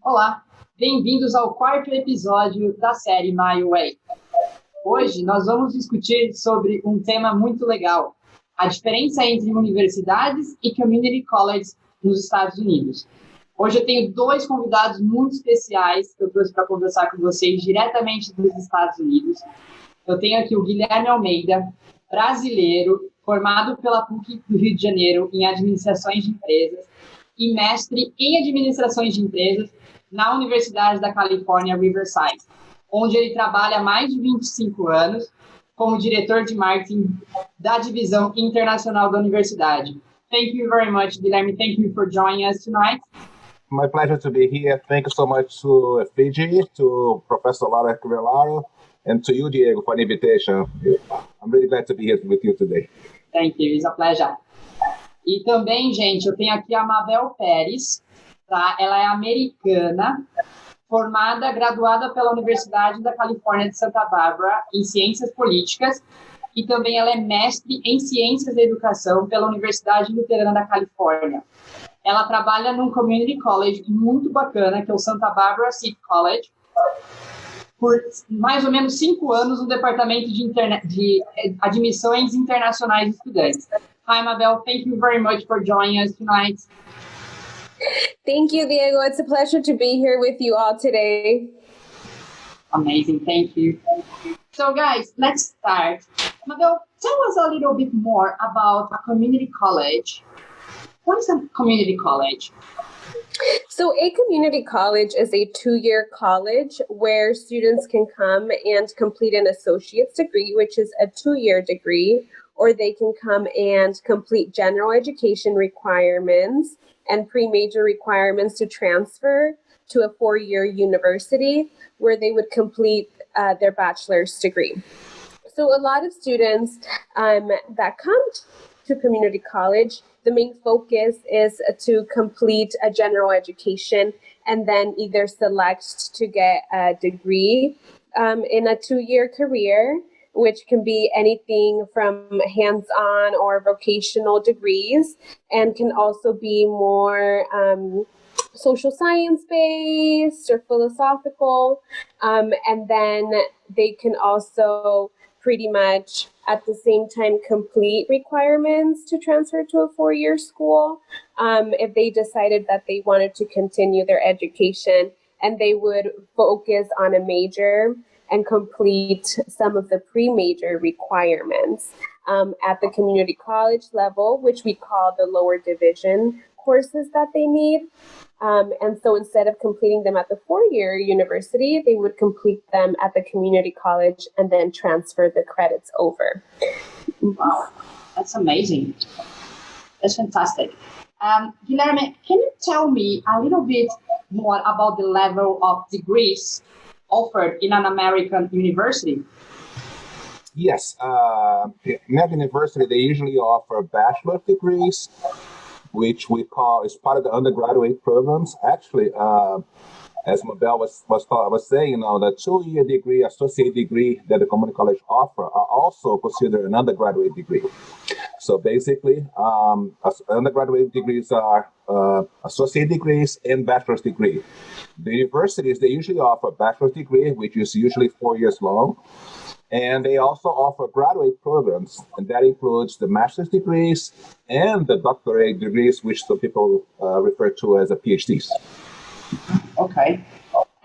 Olá, bem-vindos ao quarto episódio da série MyWay. Hoje nós vamos discutir sobre um tema muito legal, a diferença entre universidades e community colleges nos Estados Unidos. Hoje eu tenho dois convidados muito especiais que eu trouxe para conversar com vocês diretamente dos Estados Unidos. Eu tenho aqui o Guilherme Almeida, brasileiro, formado pela PUC do Rio de Janeiro em Administrações de Empresas e mestre em Administrações de Empresas na Universidade da Califórnia, Riverside, onde ele trabalha há mais de 25 anos como diretor de marketing da divisão internacional da universidade. Thank you very much, Guilherme. Thank you for joining us tonight. My pleasure to be here. Thank you so much to Fiji, to Professor Laura Crivelaro, and to you, Diego, for the invitation. I'm really glad to be here with you today. Thank you. It's a pleasure. E também, gente, eu tenho aqui a Mabel Perez, tá? Ela é americana, formada, graduada pela Universidade da Califórnia de Santa Bárbara em Ciências Políticas e também ela é mestre em Ciências da Educação pela Universidade Luterana da Califórnia. Ela trabalha num community college muito bacana, que é o Santa Barbara City College, por mais ou menos 5 anos no departamento de admissões internacionais de estudantes. Hi, Mabel. Thank you very much for joining us tonight. Thank you, Diego. It's a pleasure to be here with you all today. Amazing. Thank you. So, guys, let's start. Mabel, tell us a little bit more about a community college. What is a community college? So a community college is a 2-year college where students can come and complete an associate's degree, which is a 2-year degree, or they can come and complete general education requirements and pre-major requirements to transfer to a 4-year university where they would complete their bachelor's degree. So a lot of students that come to community college, the main focus is to complete a general education and then either select to get a degree in a 2-year career, which can be anything from hands-on or vocational degrees, and can also be more social science-based or philosophical. And then they can also pretty much at the same time complete requirements to transfer to a 4-year school if they decided that they wanted to continue their education, and they would focus on a major and complete some of the pre-major requirements at the community college level, which we call the lower division courses that they need. And so instead of completing them at the 4-year university, they would complete them at the community college and then transfer the credits over. Wow, that's amazing. That's fantastic. Guilherme, can you tell me a little bit more about the level of degrees offered in an American university? Yes, American university, they usually offer bachelor's degrees, which we call is part of the undergraduate programs. Actually, as Mabel was saying, the 2-year degree, associate degree that the community college offer are also considered an undergraduate degree. So basically, undergraduate degrees are associate degrees and bachelor's degree. The universities, they usually offer a bachelor's degree, which is usually 4 years long. And they also offer graduate programs, and that includes the master's degrees and the doctorate degrees, which some people refer to as PhDs. Okay.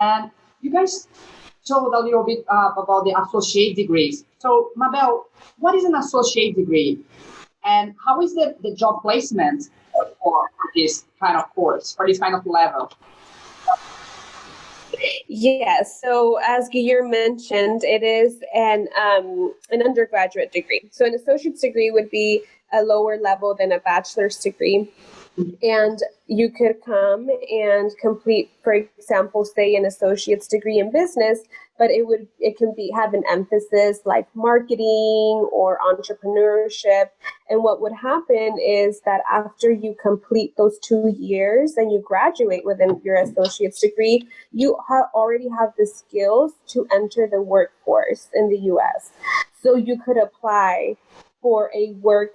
And you guys told a little bit about the associate degrees. So, Mabel, what is an associate degree? And how is the job placement for this kind of course, for this kind of level? Yes, so as Guilherme mentioned, it is an undergraduate degree. So an associate's degree would be a lower level than a bachelor's degree. And you could come and complete, for example, say an associate's degree in business, but it can have an emphasis like marketing or entrepreneurship. And what would happen is that after you complete those 2 years and you graduate within your associate's degree, you already have the skills to enter the workforce in the U.S. So you could apply for a work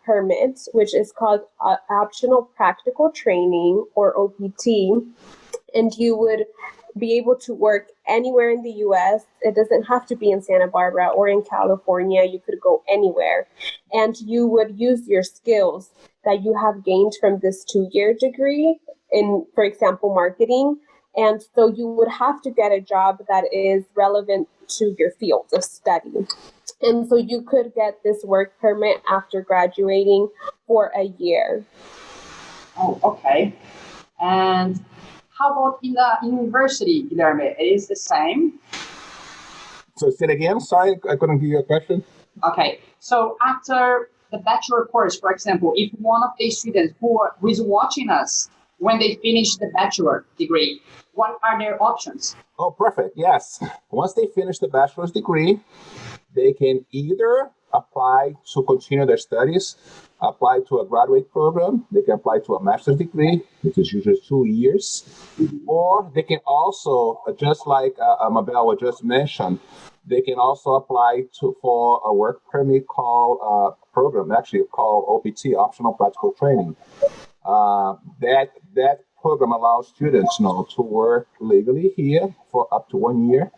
permit, which is called Optional Practical Training, or OPT. and you would be able to work anywhere in the U.S. It doesn't have to be in Santa Barbara or in California. You could go anywhere, and you would use your skills that you have gained from this 2-year degree in, for example, marketing. And so you would have to get a job that is relevant to your field of study. And so you could get this work permit after graduating for a year. Oh, okay. And how about in the university, Guilherme? It is the same? So say it again. Sorry, I couldn't hear your question. Okay. So after the bachelor course, for example, if one of the students who is watching us, when they finish the bachelor degree, what are their options? Oh, perfect. Yes. Once they finish the bachelor's degree, they can either apply to continue their studies, apply to a graduate program, they can apply to a master's degree, which is usually 2 years, or they can also, just like Mabel just mentioned, they can also apply for a work permit called program, actually called OPT, Optional Practical Training. That program allows students to work legally here for up to 1 year.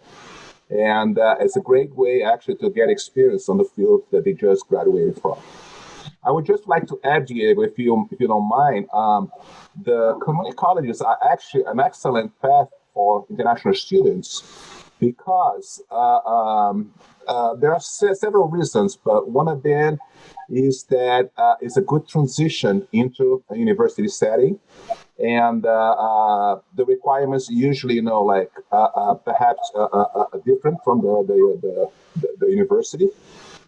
And it's a great way actually to get experience on the field that they just graduated from. I would just like to add, Diego, if you don't mind, the community colleges are actually an excellent path for international students because there are several reasons, but one of them is that it's a good transition into a university setting. And the requirements usually, perhaps different from the university.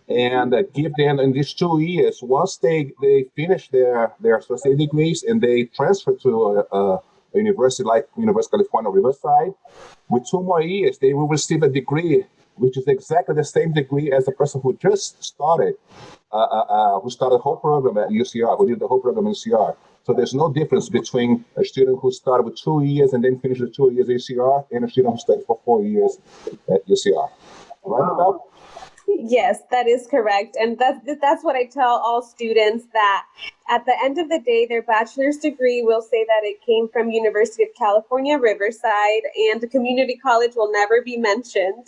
And give them in these 2 years, once they finish their associate degrees and they transfer to a university like University of California, Riverside, with 2 more years, they will receive a degree, which is exactly the same degree as the person who just started, who started the whole program at UCR, who did the whole program in UCR. So there's no difference between a student who started with 2 years and then finished the 2 years at UCR and a student who studied for 4 years at UCR. Right, Mabel? Yes, that is correct. And that's what I tell all students, that at the end of the day, their bachelor's degree will say that it came from University of California, Riverside, and the community college will never be mentioned.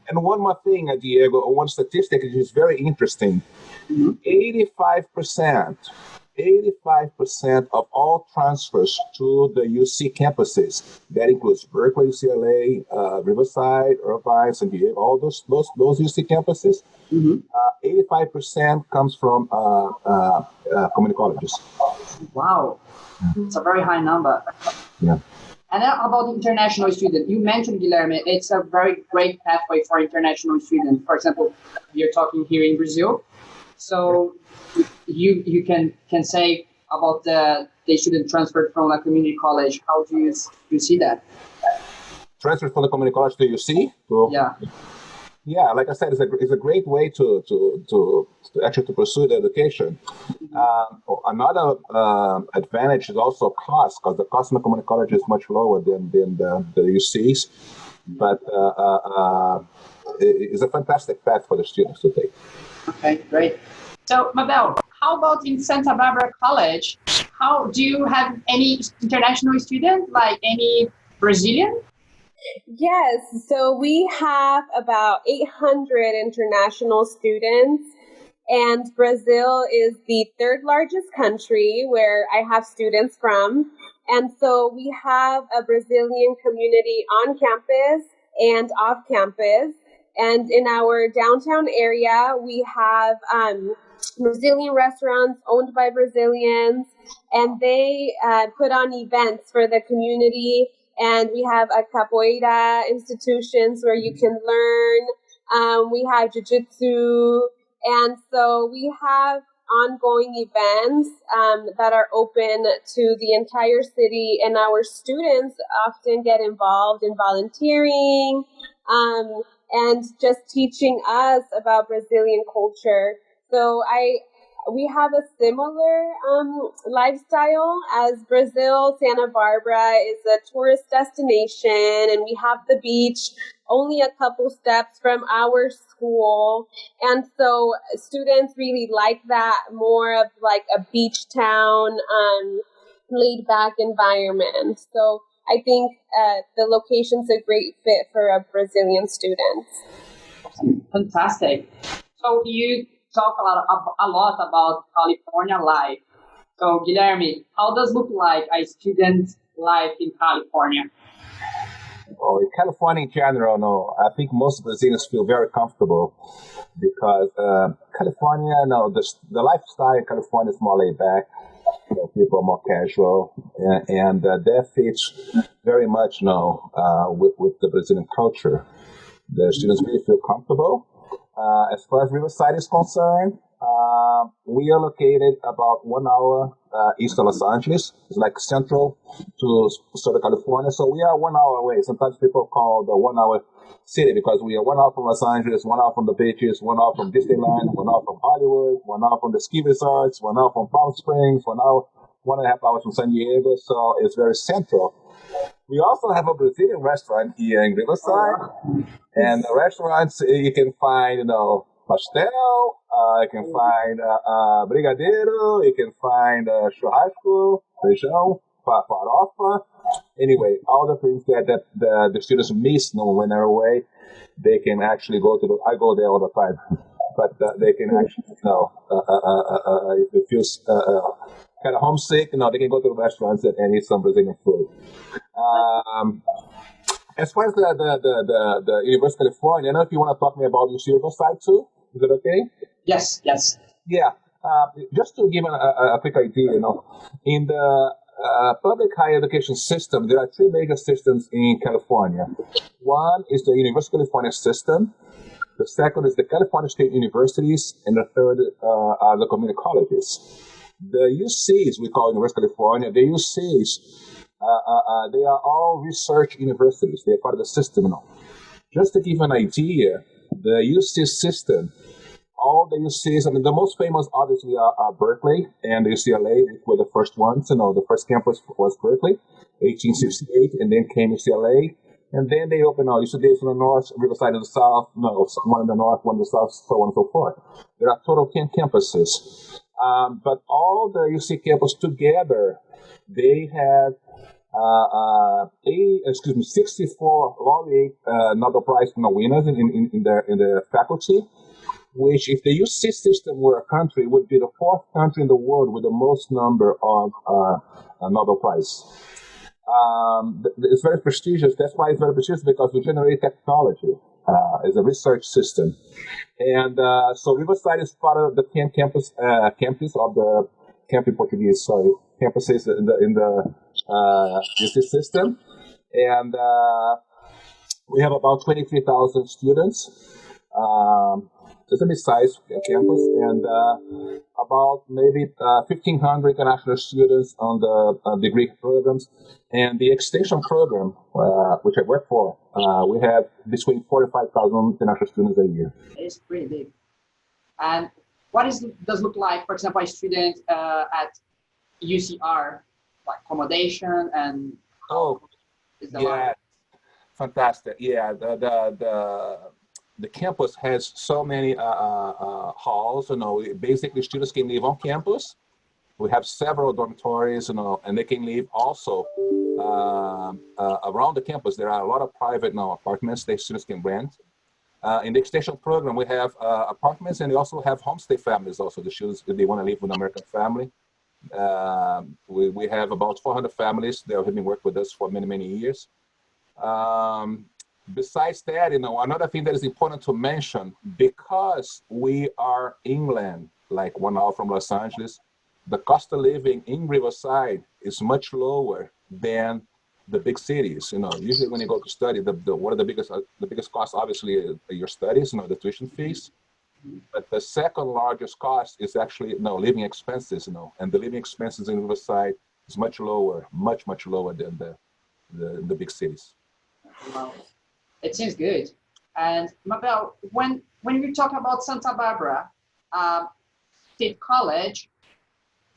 And one more thing, Diego, one statistic which is very interesting. 85% of all transfers to the UC campuses, that includes Berkeley, UCLA, Riverside, Irvine, San Diego, all those UC campuses, 85% comes from community colleges. Wow, it's a very high number. Yeah. And then about the international student, you mentioned, Guilherme, it's a very great pathway for international students. For example, you're talking here in Brazil. So you can say about the student transferred from a community college. How do you see that? Transferred from the community college to UC? Yeah, like I said, it's a great way to actually to pursue the education. Another advantage is also cost, because the cost in the community college is much lower than the UCs. But it's a fantastic path for the students to take. Okay, great. So, Mabel, how about in Santa Barbara College? How do you have any international student, like any Brazilian? Yes, so we have about 800 international students, and Brazil is the 3rd largest country where I have students from. And so we have a Brazilian community on campus and off campus. And in our downtown area, we have Brazilian restaurants owned by Brazilians, and they put on events for the community. And we have a capoeira institutions where you can learn. We have jiu-jitsu. And so we have ongoing events that are open to the entire city. And our students often get involved in volunteering and just teaching us about Brazilian culture. So we have a similar lifestyle as Brazil. Santa Barbara is a tourist destination, and we have the beach only a couple steps from our school. And so students really like that, more of like a beach town laid back environment. So I think the location's a great fit for a Brazilian student. Fantastic. So you talk a lot about California life. So Guilherme, how does look like a student life in California? Oh, in California in general, no, I think most Brazilians feel very comfortable because California, no, the lifestyle in California is more laid back. You know, people are more casual, and that fits very much with the Brazilian culture. The students really feel comfortable. As far as Riverside is concerned, we are located about 1 hour east of Los Angeles. It's like central to Southern California. So we are 1 hour away. Sometimes people call the 1 hour city because we are 1 hour from Los Angeles, 1 hour from the beaches, 1 hour from Disneyland, 1 hour from Hollywood, 1 hour from the ski resorts, 1 hour from Palm Springs, 1 hour, 1.5 hours from San Diego. So it's very central. We also have a Brazilian restaurant here in Riverside. And the restaurants, you can find, pastel, you can find brigadeiro, you can find churrasco, feijão, farofa. Anyway, all the things that the students miss when they're away, they can actually go to I go there all the time, but they can actually, if it feels kind of homesick, they can go to the restaurants and eat some Brazilian food. As far as the University of California, I don't know if you want to talk to me about your Riverside too. Is it okay? Yes. Yeah. Just to give a quick idea, in the public higher education system, there are three major systems in California. One is the University of California system. The second is the California State Universities, and the third are the community colleges. The UCs, we call University of California, the UCs, they are all research universities. They're part of the system now. Just to give you an idea, the UC system, all the UCs, the most famous obviously are Berkeley and UCLA, which were the first ones. The first campus was Berkeley, 1868, and then came UCLA. And then they opened UC Davis in the north, Riverside in the south, one in the north, one in the south, so on and so forth. There are total 10 campuses. But all the UC campus together, they have 64 laureate Nobel Prize winners in the faculty, which, if the UC system were a country, would be the fourth country in the world with the most number of Nobel Prize. It's very prestigious. That's why it's very prestigious, because we generate technology as a research system. And so Riverside is part of the 10 campus of the campuses in the UC system. And we have about 23,000 students. It's a mid-sized campus, and about maybe 1,500 international students on the degree programs. And the extension program, which I work for, we have between 45,000 international students a year. It's pretty big. And what does look like, for example, a student at UCR, like accommodation and is the life? Fantastic. Yeah, the campus has so many halls. Basically, students can live on campus. We have several dormitories, and they can live also around the campus. There are a lot of private apartments that students can rent. In the extension program, we have apartments, and we also have homestay families. Also, the students, if they want to live with an American family, we have about 400 families that have been working with us for many, many years. Besides that, another thing that is important to mention, because we are inland, like 1 hour from Los Angeles, the cost of living in Riverside is much lower than the big cities. Usually when you go to study, one of the biggest costs, obviously, are your studies, the tuition fees. But the second largest cost is actually living expenses, and the living expenses in Riverside is much lower, much lower than the big cities. Wow. It seems good. And Mabel, when you talk about Santa Barbara State College,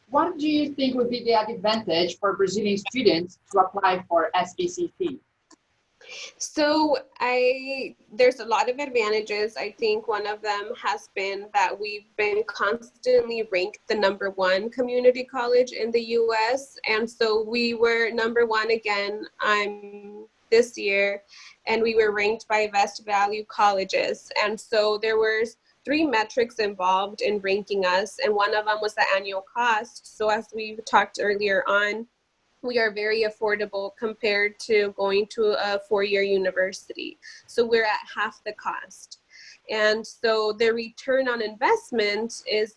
what do you think would be the advantage for Brazilian students to apply for SBCC? So there's a lot of advantages. I think one of them has been that we've been constantly ranked the #1 community college in the US. And so we were #1 again this year, and we were ranked by Best Value Colleges. And so there were 3 metrics involved in ranking us, and one of them was the annual cost. So as we talked earlier on, we are very affordable compared to going to a 4-year university. So we're at half the cost. And so the return on investment is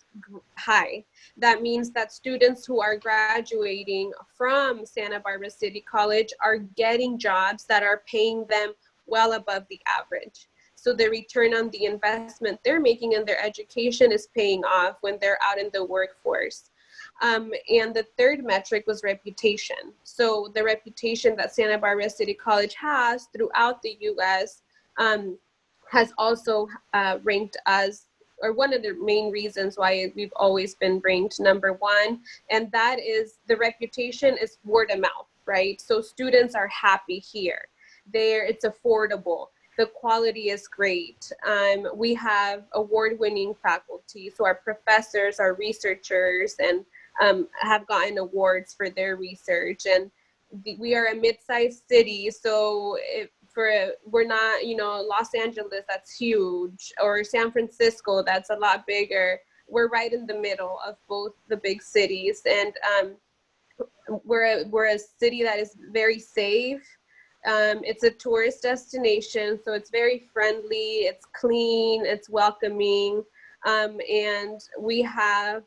high. That means that students who are graduating from Santa Barbara City College are getting jobs that are paying them well above the average. So the return on the investment they're making in their education is paying off when they're out in the workforce. And the third metric was reputation. So the reputation that Santa Barbara City College has throughout the U.S. Has also ranked us, or one of the main reasons why we've always been ranked #1, and that is the reputation is word of mouth, right? So students are happy here. It's affordable. The quality is great. We have award-winning faculty, so our professors, our researchers, and have gotten awards for their research. And we are a mid-sized city, so we're not, Los Angeles, that's huge, or San Francisco, that's a lot bigger. We're right in the middle of both the big cities, and we're a city that is very safe. It's a tourist destination, so it's very friendly, it's clean, it's welcoming, and we have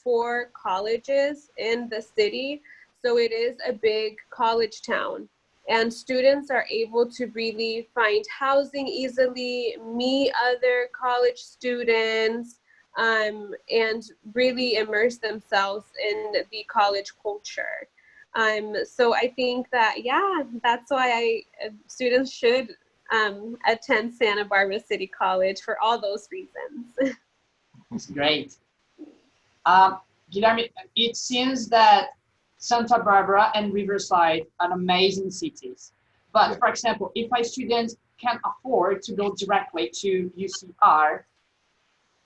4 colleges in the city, so it is a big college town. And students are able to really find housing easily, meet other college students, and really immerse themselves in the college culture. So I think that, that's why students should attend Santa Barbara City College for all those reasons. That's great. Guilherme, it seems that Santa Barbara and Riverside are amazing cities. But for example, if a student can't afford to go directly to UCR,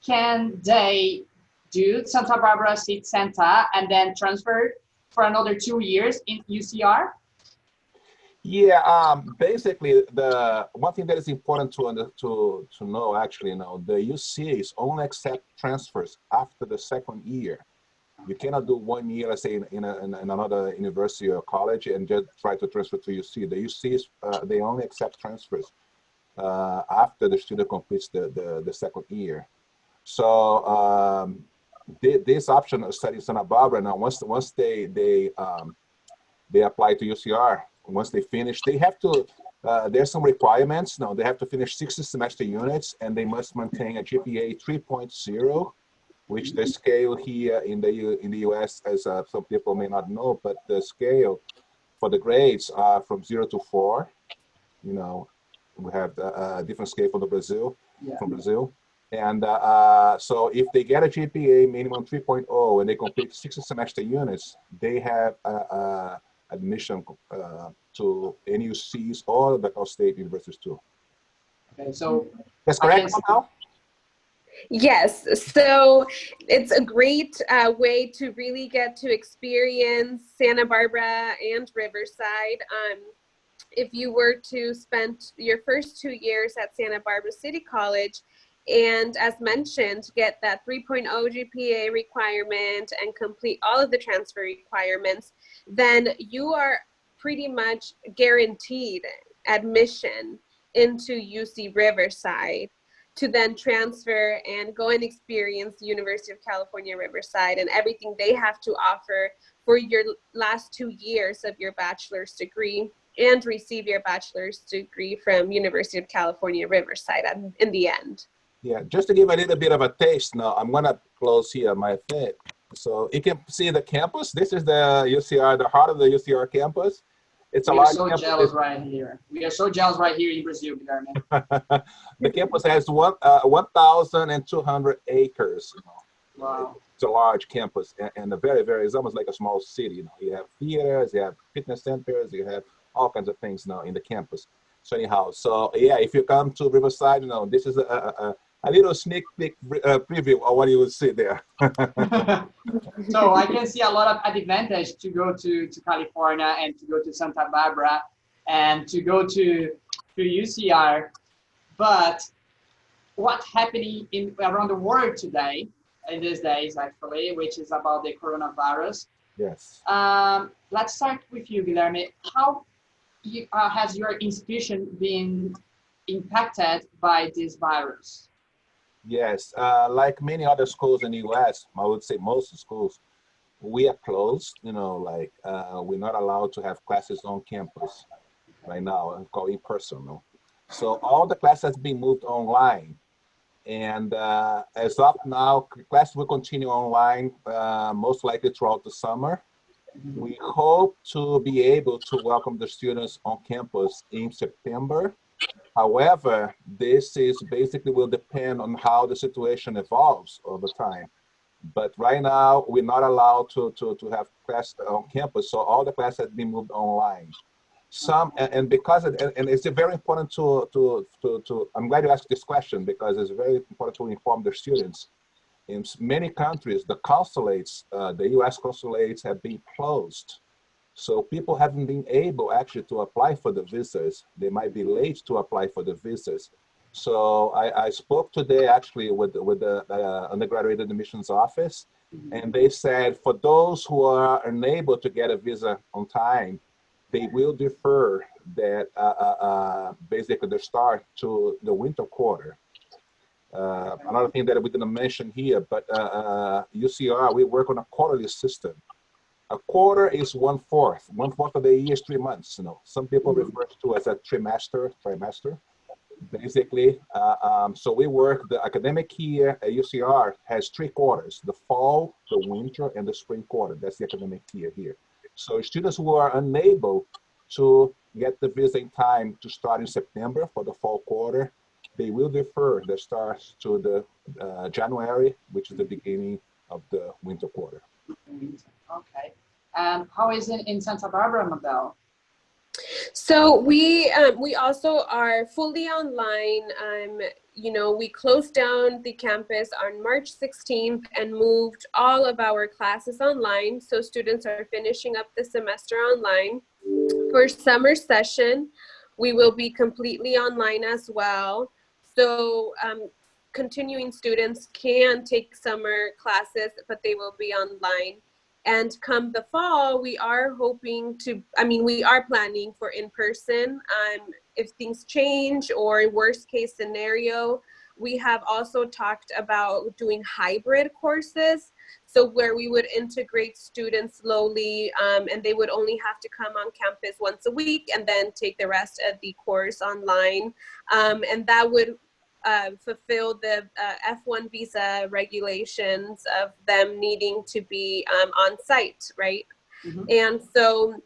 can they do Santa Barbara City Center and then transfer for another 2 years in UCR? Yeah, basically, the one thing that is important to know, actually, the UCAs only accept transfers after the 2nd year. You cannot do 1 year, let's say, in another university or college and just try to transfer to UC. The UCs, they only accept transfers after the student completes the 2nd year. So this option of studying Santa Barbara now, once they apply to UCR, once they finish, they have to, there's some requirements. Now, they have to finish 60 semester units, and they must maintain a GPA 3.0, which the scale here in the US, as some people may not know, but the scale for the grades are from 0 to 4. We have a different scale from Brazil. And so if they get a GPA minimum 3.0 and they complete 60 semester units, they have admission to NUCs or the Cal State universities too. Okay, so that's correct now? Yes, so it's a great way to really get to experience Santa Barbara and Riverside. If you were to spend your first 2 years at Santa Barbara City College, and as mentioned, get that 3.0 GPA requirement and complete all of the transfer requirements, then you are pretty much guaranteed admission into UC Riverside to then transfer and go and experience the University of California, Riverside and everything they have to offer for your last 2 years of your bachelor's degree, and receive your bachelor's degree from University of California, Riverside in the end. Yeah, just to give a little bit of a taste now, I'm gonna close here my thing. So you can see the campus. This is the UCR, the heart of the UCR campus. It's a large campus. Jealous right here. We are so jealous right here in Brazil, Guilherme. The campus has 1,200 acres. Wow. It's a large campus, and a very, very, it's almost like a small city. You have theaters, you have fitness centers, you have all kinds of things now in the campus. So anyhow, so yeah, if you come to Riverside, you know, this is a little sneak peek preview of what you will see there. So I can see a lot of advantage to go to California and to go to Santa Barbara and to go to UCR. But what's happening around the world today, in these days actually, which is about the coronavirus. Yes. Let's start with you, Guilherme. How has your institution been impacted by this virus? Yes, like many other schools in the US, I would say most schools, we are closed, you know, like we're not allowed to have classes on campus right now, called in person. No? So all the classes has been moved online. And as of now, class will continue online, most likely throughout the summer. We hope to be able to welcome the students on campus in September. However, this is basically will depend on how the situation evolves over time. But right now, we're not allowed to have class on campus, so all the classes have been moved online. And because and it's very important to I'm glad you asked this question because it's very important to inform the students. In many countries, the consulates, the U.S. consulates have been closed. So people haven't been able actually to apply for the visas. They might be late to apply for the visas. So I spoke today actually with the undergraduate admissions office, and they said for those who are unable to get a visa on time, they will defer that basically the start to the winter quarter. Another thing that we didn't mention here, but UCR, we work on a quarterly system. A quarter is 1/4. 1/4 of the year is 3 months. You know, some people refer to as a trimester. Basically, so we work the academic year at UCR has 3 quarters: the fall, the winter, and the spring quarter. That's the academic year here. So students who are unable to get the visa in time to start in September for the fall quarter, they will defer the start to the January, which is the beginning of the winter quarter. Okay. And how is it in Santa Barbara, Mabel? So we also are fully online. You know, we closed down the campus on March 16th and moved all of our classes online. So students are finishing up the semester online. For summer session, we will be completely online as well. So continuing students can take summer classes, but they will be online. And come the fall, we are hoping to, we are planning for in-person. If things change or worst case scenario, we have also talked about doing hybrid courses. So where we would integrate students slowly and they would only have to come on campus once a week and then take the rest of the course online. And that would fulfill the F1 visa regulations of them needing to be on site, right? Mm-hmm. And so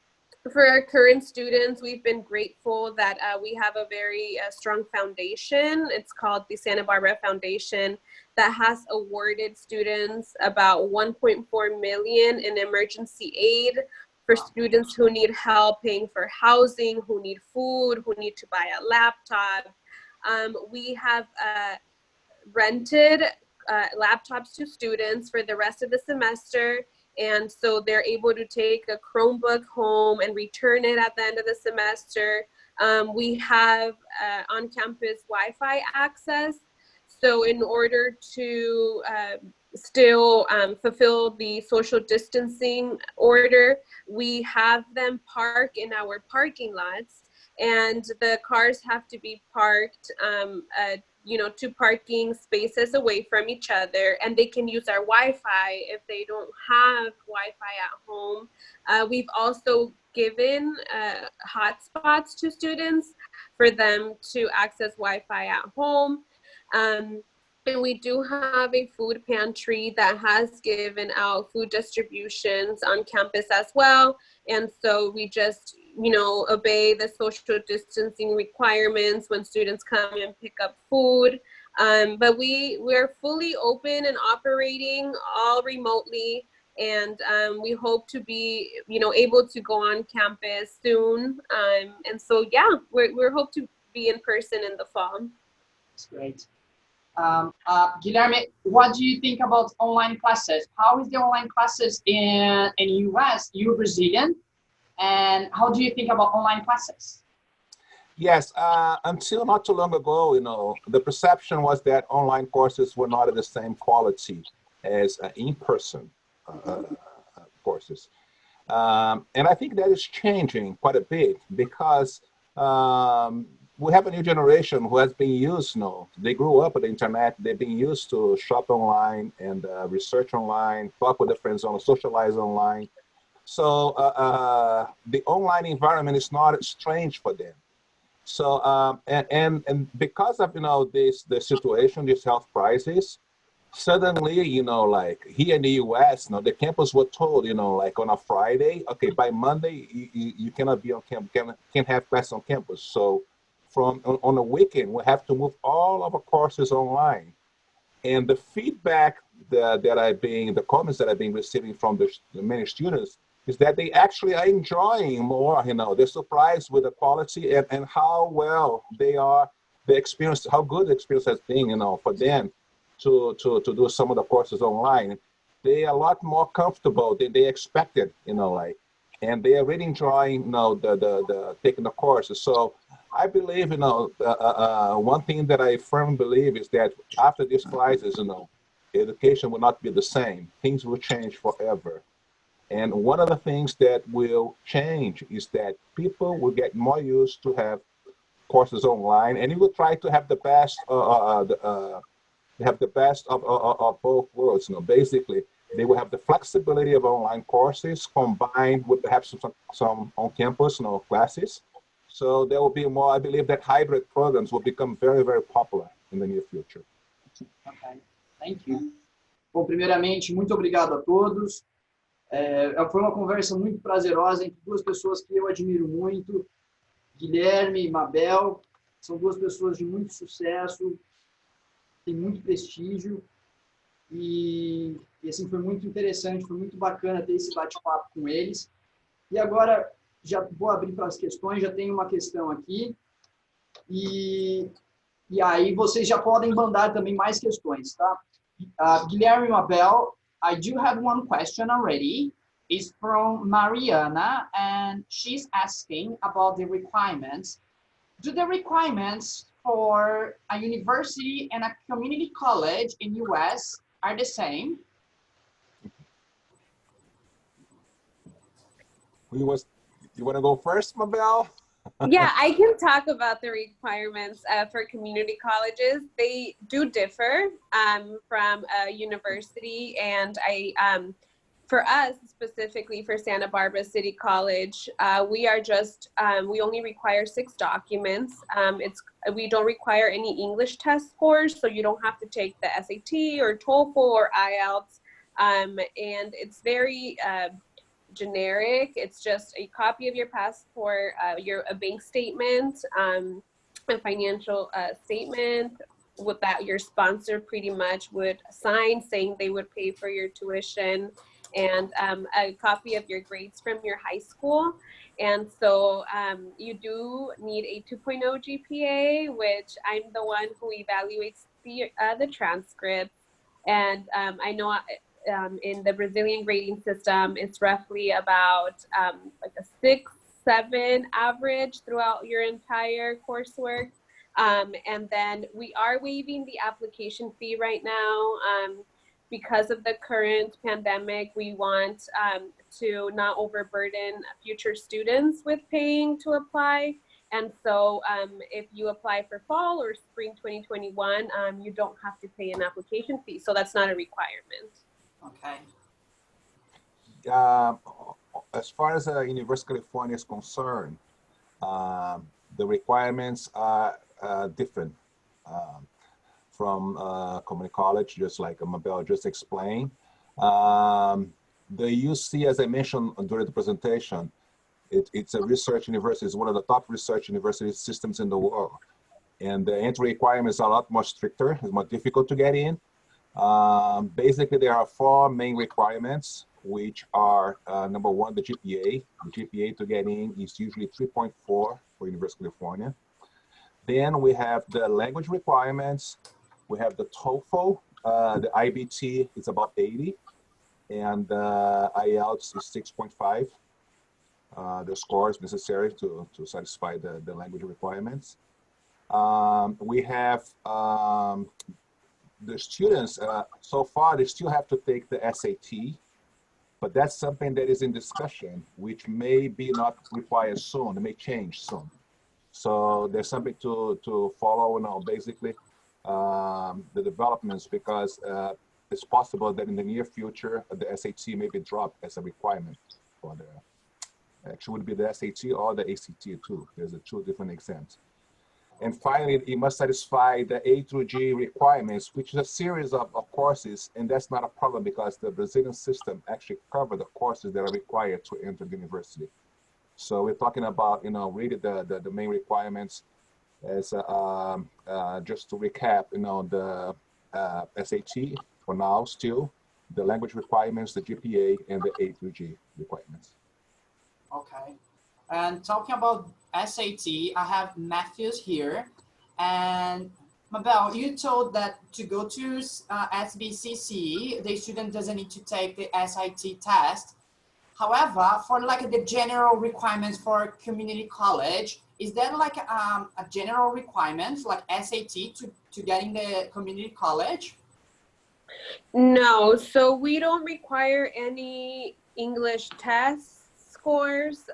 for our current students, we've been grateful that we have a very strong foundation. It's called the Santa Barbara Foundation that has awarded students about $1.4 million in emergency aid for students who need help paying for housing, who need food, who need to buy a laptop. We have rented laptops to students for the rest of the semester, and so they're able to take a Chromebook home and return it at the end of the semester. We have on-campus Wi-Fi access, so in order to still fulfill the social distancing order, we have them park in our parking lots. And the cars have to be parked, 2 parking spaces away from each other, and they can use our Wi-Fi if they don't have Wi-Fi at home. We've also given hotspots to students for them to access Wi-Fi at home. And we do have a food pantry that has given out food distributions on campus as well. And so we just, obey the social distancing requirements when students come and pick up food. But we're fully open and operating all remotely. and we hope to be, able to go on campus soon. And so, yeah, we're hope to be in person in the fall. That's great. Guilherme, what do you think about online classes? How is the online classes in US? You're Brazilian, and how do you think about online classes? Yes, until not too long ago, the perception was that online courses were not of the same quality as in-person courses. And I think that is changing quite a bit because we have a new generation who has been used, they grew up with the internet, they've been used to shop online and research online, talk with their friends online, socialize online. So the online environment is not strange for them. So, and because of, the situation, this health crisis, suddenly, like here in the US, the campus were told, like on a Friday, okay, by Monday, you cannot be on campus, can't have class on campus. So on a weekend, we have to move all of our courses online. And the feedback the comments that I've been receiving from the many students is that they actually are enjoying more, they're surprised with the quality and how well the experience, how good the experience has been, for them to do some of the courses online. They are a lot more comfortable than they expected, and they are really enjoying, the taking the courses. So I believe, one thing that I firmly believe is that after this crisis, education will not be the same. Things will change forever. And one of the things that will change is that people will get more used to have courses online, and you will try to have the best, of both worlds. Basically, they will have the flexibility of online courses combined with perhaps some on-campus, classes. So there will be more. I believe that hybrid programs will become very, very popular in the near future. Okay, thank you. Bom, primeiramente, muito obrigado a todos. Foi uma conversa muito prazerosa entre duas pessoas que eu admiro muito, Guilherme e Mabel. São duas pessoas de muito sucesso, têm muito prestígio e assim foi muito interessante, foi muito bacana ter esse bate-papo com eles. E agora já vou abrir para as questões, já tenho uma questão aqui e aí vocês já podem mandar também mais questões, tá? Guilherme e Mabel, I do have one question already. It's from Mariana, and she's asking about the requirements. Do the requirements for a university and a community college in US are the same? You want to go first, Mabel? Yeah, I can talk about the requirements for community colleges. They do differ from a university, and for us, specifically for Santa Barbara City College, we only require 6 documents. We don't require any English test scores, so you don't have to take the SAT or TOEFL or IELTS, and it's very generic. It's just a copy of your passport, a bank statement, a financial statement with that your sponsor pretty much would sign saying they would pay for your tuition, and a copy of your grades from your high school. And so you do need a 2.0 GPA, which I'm the one who evaluates the transcripts. And I know in the Brazilian grading system, it's roughly about like a 6-7 average throughout your entire coursework. And then we are waiving the application fee right now. Because of the current pandemic, we want to not overburden future students with paying to apply. And so if you apply for fall or spring 2021, you don't have to pay an application fee. So that's not a requirement. Okay. As far as University of California is concerned, the requirements are different from community college, just like Mabel just explained. The UC, as I mentioned during the presentation, it's a research university. It's one of the top research university systems in the world. And the entry requirements are a lot more stricter. It's more difficult to get in. Basically, there are 4 main requirements. which are number one, the GPA. The GPA to get in is usually 3.4 for University of California. Then we have the language requirements. We have the TOEFL. The IBT is about 80, and IELTS is 6.5. The scores necessary to satisfy the language requirements. We have the students, so far they still have to take the SAT, but that's something that is in discussion, which may be not required soon. It may change soon. So there's something to follow, basically the developments, because it's possible that in the near future, the SAT may be dropped as a requirement for actually would be the SAT or the ACT too. There's two different exams. And finally, you must satisfy the A through G requirements, which is a series of courses, and that's not a problem because the Brazilian system actually covers the courses that are required to enter the university. So we're talking about, really the main requirements as just to recap, the SAT for now still, the language requirements, the GPA, and the A through G requirements. Okay. And talking about SAT, I have Matthews here. And Mabel, you told that to go to SBCC, the student doesn't need to take the SAT test. However, for like the general requirements for community college, is there like a general requirement like SAT to get in the community college? No, so we don't require any English test scores.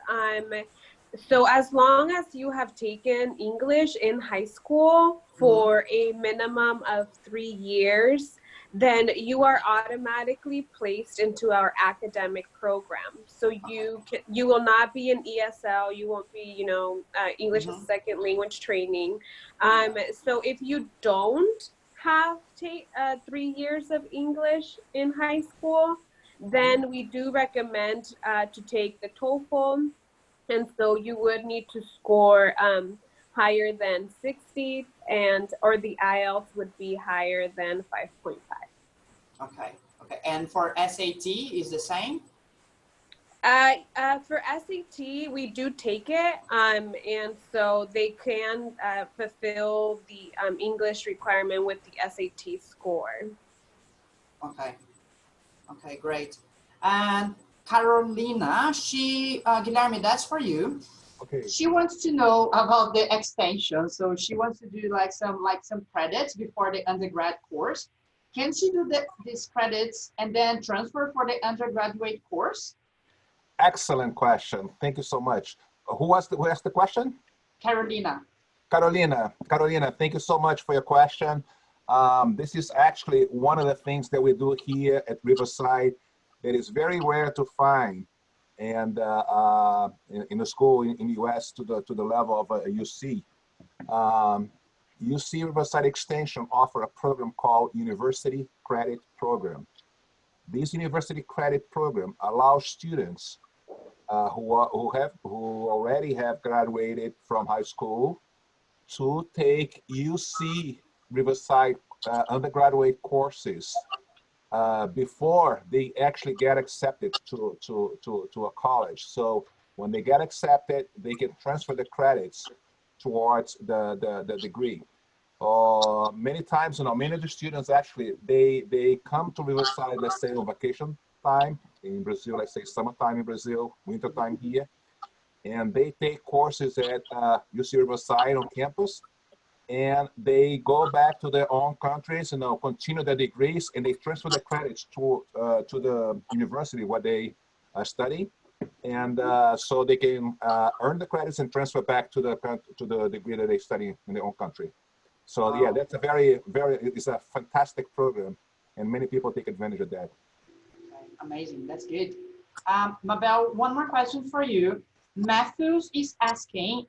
So as long as you have taken English in high school for a minimum of 3 years, then you are automatically placed into our academic program. So you will not be an ESL, you won't be, English as a second language training. So if you don't have 3 years of English in high school, then we do recommend to take the TOEFL. And so you would need to score higher than 60, or the IELTS would be higher than 5.5. Okay. And for SAT is the same? For SAT, we do take it, and so they can fulfill the English requirement with the SAT score. Okay, great. And Carolina, Guilherme, that's for you. Okay. She wants to know about the extension. So she wants to do some credits before the undergrad course. Can she do these credits and then transfer for the undergraduate course? Excellent question. Thank you so much. Who asked the question? Carolina. Carolina, thank you so much for your question. This is actually one of the things that we do here at Riverside that is very rare to find, and in the school in the U.S. to the level of UC. UC Riverside Extension offer a program called University Credit Program. This University Credit Program allows students who already have graduated from high school to take UC Riverside undergraduate courses before they actually get accepted to a college. So when they get accepted, they can transfer the credits towards the degree. Many times, many of the students actually, they come to Riverside, let's say on vacation time in Brazil, let's say summertime in Brazil, wintertime here, and they take courses at UC Riverside on campus, and they go back to their own countries and continue their degrees, and they transfer the credits to the university where they study, and so they can earn the credits and transfer back to the degree that they study in their own country. So wow. Yeah, that's a it's a fantastic program, and many people take advantage of that. Okay, amazing, that's good. Mabel, one more question for you. Matthews is asking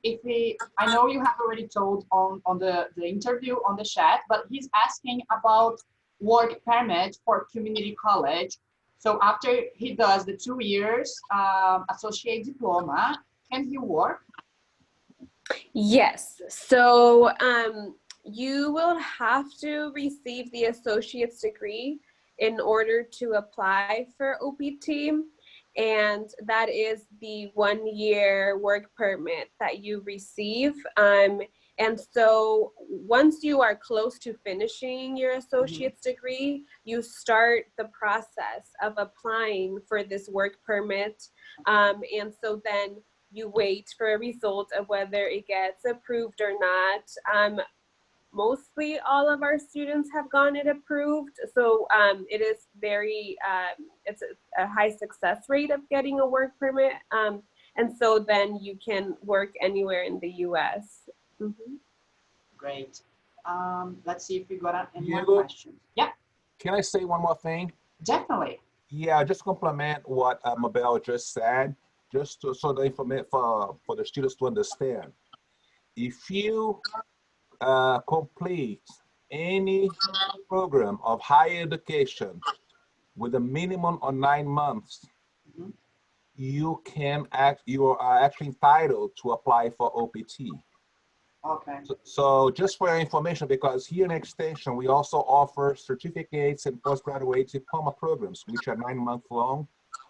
I know you have already told on the interview on the chat, but he's asking about work permit for community college. So after he does the 2 years associate diploma, can he work? Yes, so you will have to receive the associate's degree in order to apply for OPT. And that is the 1-year work permit that you receive. And so once you are close to finishing your associate's degree, you start the process of applying for this work permit. And so then you wait for a result of whether it gets approved or not. Mostly all of our students have gotten it approved. So it is very, it's a high success rate of getting a work permit. And so then you can work anywhere in the US. Great. Let's see if we got any more questions. Yeah. Can I say one more thing? Definitely. Yeah, just complement what Mabel just said, just to, so the information for the students to understand. If you complete any program of higher education with a minimum of 9 months, you are actually entitled to apply for OPT. Okay. So just for your information, because here in Extension, we also offer certificates and postgraduate diploma programs, which are 9 months long.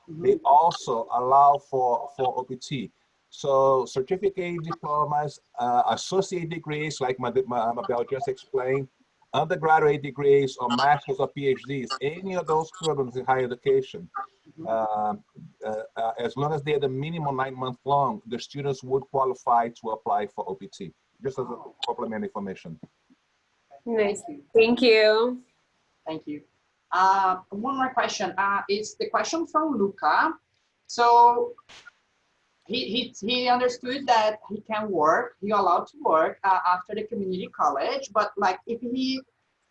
They also allow for OPT. So certificate diplomas, associate degrees, like Mabel just explained, undergraduate degrees or master's or PhDs, any of those programs in higher education, as long as they're the minimum 9 months long, the students would qualify to apply for OPT. Just as a complementary information. Nice. Thank you. Thank you. One more question. It's the question from Luca. So he understood that he can work, he allowed to work after the community college, but like if he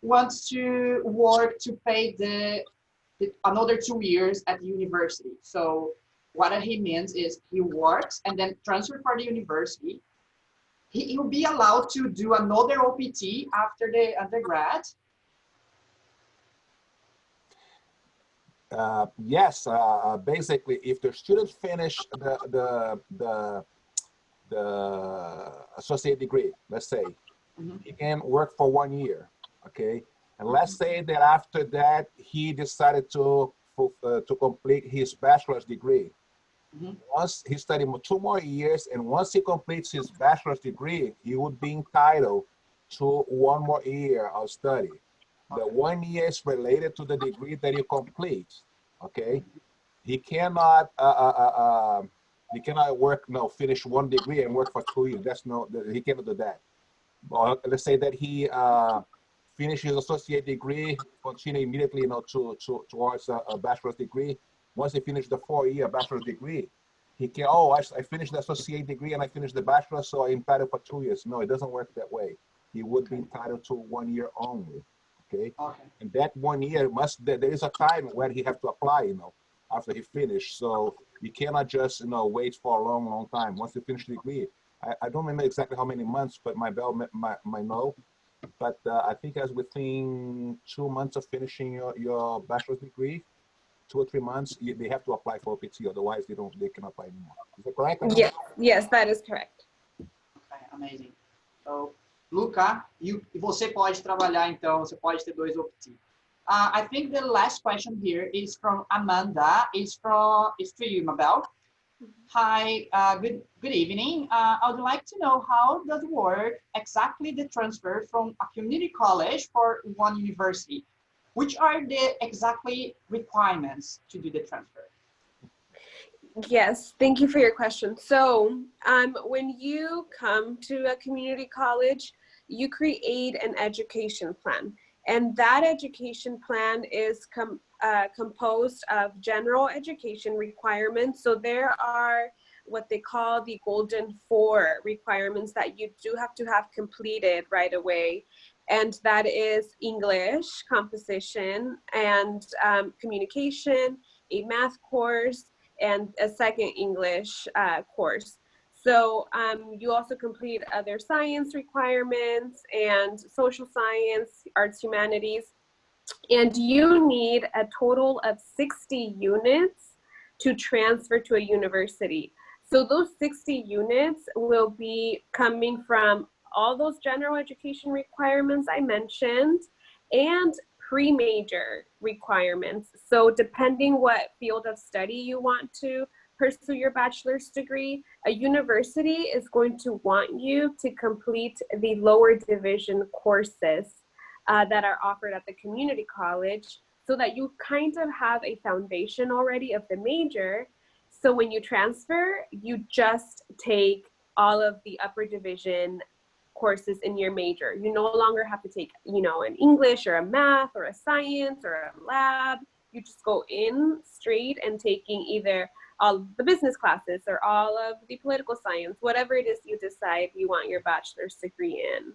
wants to work to pay the another 2 years at the university. So what he means is he works and then transfer for the university. He will be allowed to do another OPT after the undergrad. Yes, basically, if the students finish the associate degree, let's say, he can work for 1 year, okay? And let's say that after that, he decided to complete his bachelor's degree. Once he studied 2 more years, and once he completes his bachelor's degree, he would be entitled to 1 more year of study. The 1 year is related to the degree that you complete. Okay, he cannot work finish 1 degree and work for 2 years. He cannot do that. But let's say that he finishes associate degree, continue immediately towards a bachelor's degree. Once he finished the 4-year bachelor's degree, he can, I finished the associate degree and I finished the bachelor, so I'm entitled for 2 years. No, it doesn't work that way. He would be entitled to 1 year only. Okay. And that 1 year there is a time where he have to apply, after he finished. So you cannot just, wait for a long time. Once you finish the degree, I don't remember exactly how many months, but Mabel might know. But I think as within 2 months of finishing your bachelor's degree, 2 or 3 months, they have to apply for OPT. Otherwise, they cannot apply anymore. Is that correct? Yes, that is correct. Okay, amazing. So, Luca, você pode trabalhar, então, você pode ter 2 OPT. I think the last question here is from Amanda. It's to you, Mabel. Hi, good evening. I would like to know how does it work exactly the transfer from a community college for one university? Which are the exactly requirements to do the transfer? Yes, thank you for your question. So when you come to a community college, you create an education plan. And that education plan is composed of general education requirements. So there are what they call the golden 4 requirements that you do have to have completed right away. And that is English, composition, and communication, a math course, and a second English course. So you also complete other science requirements and social science, arts, humanities, and you need a total of 60 units to transfer to a university. So those 60 units will be coming from all those general education requirements I mentioned, and pre-major requirements. So depending what field of study you want to pursue your bachelor's degree, a university is going to want you to complete the lower division courses that are offered at the community college, so that you kind of have a foundation already of the major. So when you transfer, you just take all of the upper division courses in your major. You no longer have to take, you know, an English or a math or a science or a lab. You just go in straight and taking either all the business classes or all of the political science, whatever it is you decide you want your bachelor's degree in.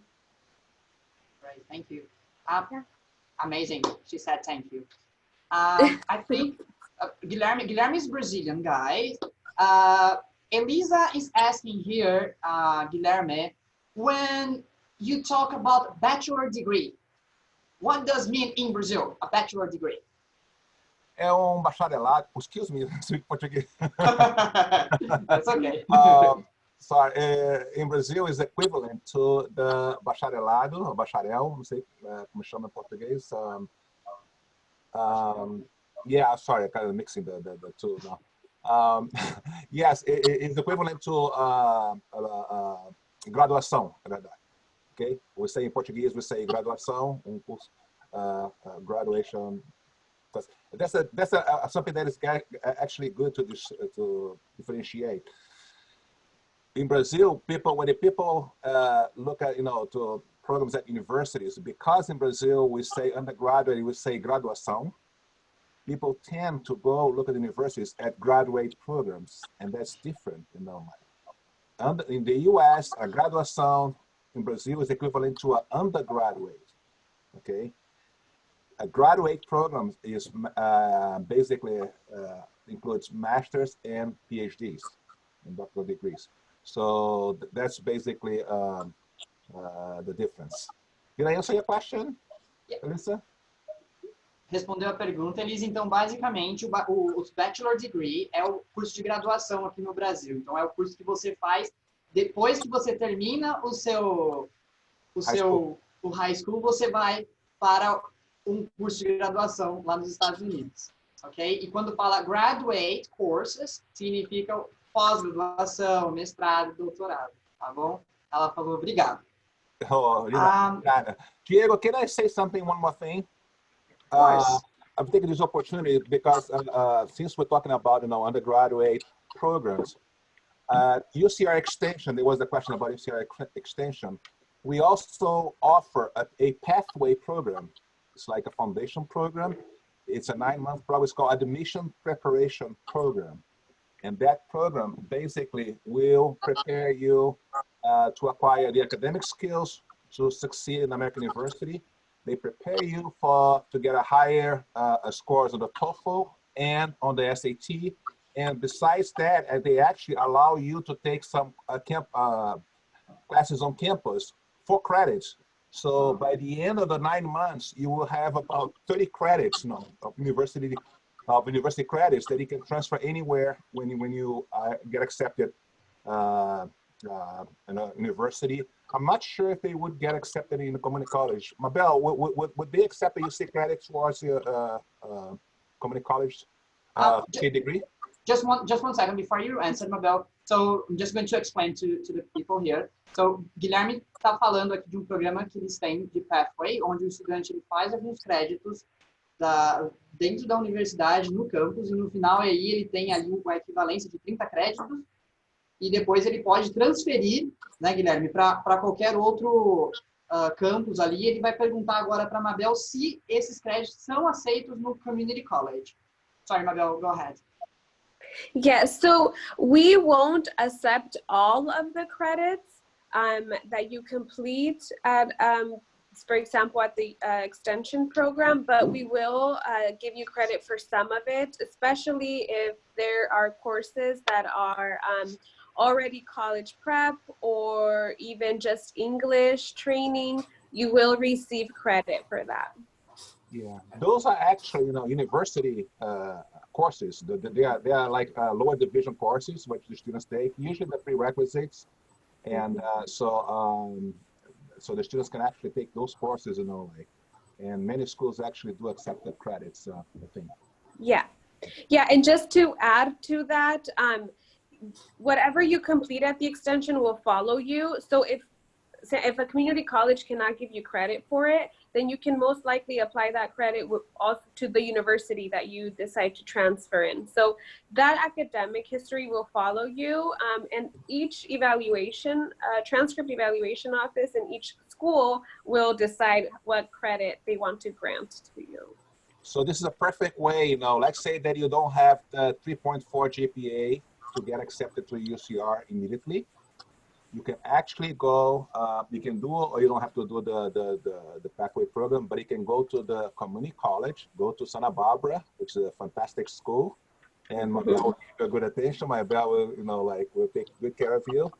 Great, thank you. Yeah. Amazing. She said thank you. I think Guilherme is Brazilian, guys. Elisa is asking here, Guilherme, when you talk about bachelor degree, what does mean in Brazil, a bachelor degree? É bacharelado, excuse me, speak português. That's okay. Sorry, in Brazil is equivalent to the bacharelado, or bacharel, não sei como chama em português. Yeah, sorry, I'm kind of mixing the two now. Yes, it's equivalent to graduação, na verdade. Okay, we say in Portuguese, we say graduação, curso, graduation. That's something that is actually good to differentiate. In Brazil, when the people look at, to programs at universities, because in Brazil we say undergraduate, we say graduação, people tend to go look at universities at graduate programs, and that's different, In the US, a graduação in Brazil is equivalent to an undergraduate, okay? A graduate program is basically includes masters and PhDs and doctoral degrees. So that's basically the difference. Did I answer your question, Elisa? Respondeu a pergunta, Elisa. Então, basicamente, o Bachelor Degree é o curso de graduação aqui no Brasil. Então, é o curso que você faz depois que você termina o high school, você vai para um curso de graduação lá nos Estados Unidos, ok? E quando fala graduate courses, significa pós-graduação, mestrado, doutorado, tá bom? Ela falou obrigado. Oh, Diego, can I say one more thing? Of course. I'm taking this opportunity because since we're talking about undergraduate programs, UCR extension, there was a question about UCR extension. We also offer a pathway program. It's like a foundation program. It's a 9-month program. It's called Admission Preparation Program. And that program basically will prepare you to acquire the academic skills to succeed in American University. They prepare you to get a higher scores on the TOEFL and on the SAT. And besides that, they actually allow you to take some classes on campus for credits. So by the end of the 9 months, you will have about 30 credits of university credits that you can transfer anywhere when you get accepted in a university. I'm not sure if they would get accepted in the community college. Mabel, would they accept the UC credits towards your community college degree? Just one second before you answer, Mabel. So I'm just going to explain to the people here. So Guilherme está falando aqui de um programa que eles têm de Pathway, onde o estudante ele faz alguns créditos dentro da universidade, no campus, e no final aí ele tem ali uma equivalência de 30 créditos, e depois ele pode transferir, né, Guilherme, para qualquer outro campus ali. Ele vai perguntar agora para a Mabel se esses créditos são aceitos no Community College. Sorry, Mabel, go ahead. Yes, so we won't accept all of the credits that you complete at, for example, at the extension program, but we will give you credit for some of it, especially if there are courses that are already college prep or even just English training. You will receive credit for that. Yeah, those are actually, university courses. They are like lower division courses which the students take, usually the prerequisites, and so the students can actually take those courses, And many schools actually do accept the credits, I think. Yeah. Yeah, and just to add to that, whatever you complete at the extension will follow you. So if a community college cannot give you credit for it, then you can most likely apply that credit also to the university that you decide to transfer in. So that academic history will follow you, and each evaluation, transcript evaluation office in each school will decide what credit they want to grant to you. So this is a perfect way, you know, let's say that you don't have the 3.4 GPA to get accepted to UCR immediately. You can actually go, you can do, or you don't have to do the pathway program, but you can go to the community college, go to Santa Barbara, which is a fantastic school. And Mabel will give you a good attention. Mabel will, you know, like, will take good care of you.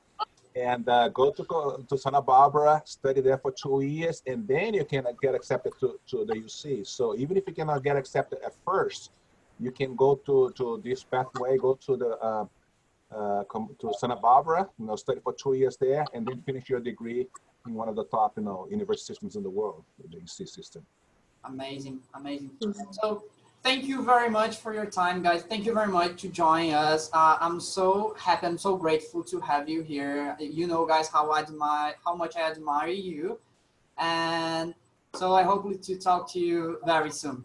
And go to Santa Barbara, study there for 2 years, and then you can get accepted to the UC. So even if you cannot get accepted at first, you can go to this pathway, go to the to Santa Barbara, you know, study for 2 years there, and then finish your degree in one of the top, you know, university systems in the world, the UC system. Amazing, amazing. So thank you very much for your time, guys. Thank you very much to join us. I'm so happy, I'm so grateful to have you here. You know, guys, how much I admire you. And so I hope to talk to you very soon.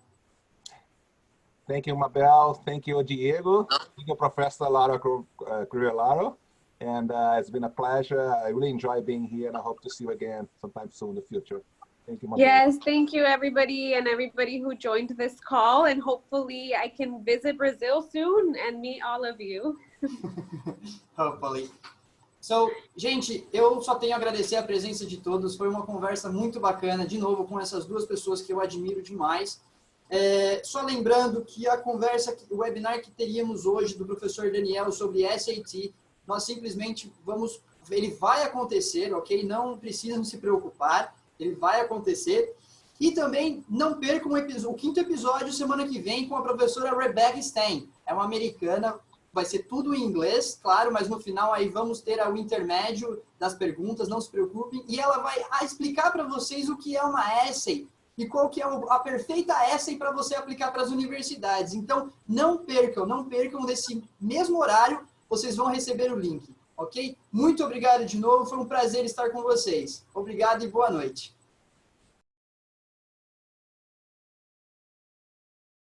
Thank you, Mabel. Thank you, Diego. Thank you, Professor Lara Crivellaro. And it's been a pleasure. I really enjoy being here, and I hope to see you again sometime soon in the future. Thank you, Mabel. Yes, thank you, everybody, and everybody who joined this call. And hopefully I can visit Brazil soon and meet all of you. Hopefully. So, gente, eu só tenho a agradecer a presença de todos. Foi uma conversa muito bacana, de novo, com essas duas pessoas que eu admiro demais. Só lembrando que a conversa, o webinar que teríamos hoje do professor Daniel sobre SAT, nós simplesmente ele vai acontecer, ok? Não precisam se preocupar, ele vai acontecer. E também não percam o quinto episódio semana que vem com a professora Rebecca Stein. É uma americana, vai ser tudo em inglês, claro, mas no final aí vamos ter o intermédio das perguntas, não se preocupem. E ela vai explicar para vocês o que é uma essay e qual que é a perfeita essay para você aplicar para as universidades. Então, não percam nesse mesmo horário, vocês vão receber o link, ok? Muito obrigado de novo, foi um prazer estar com vocês. Obrigado e boa noite.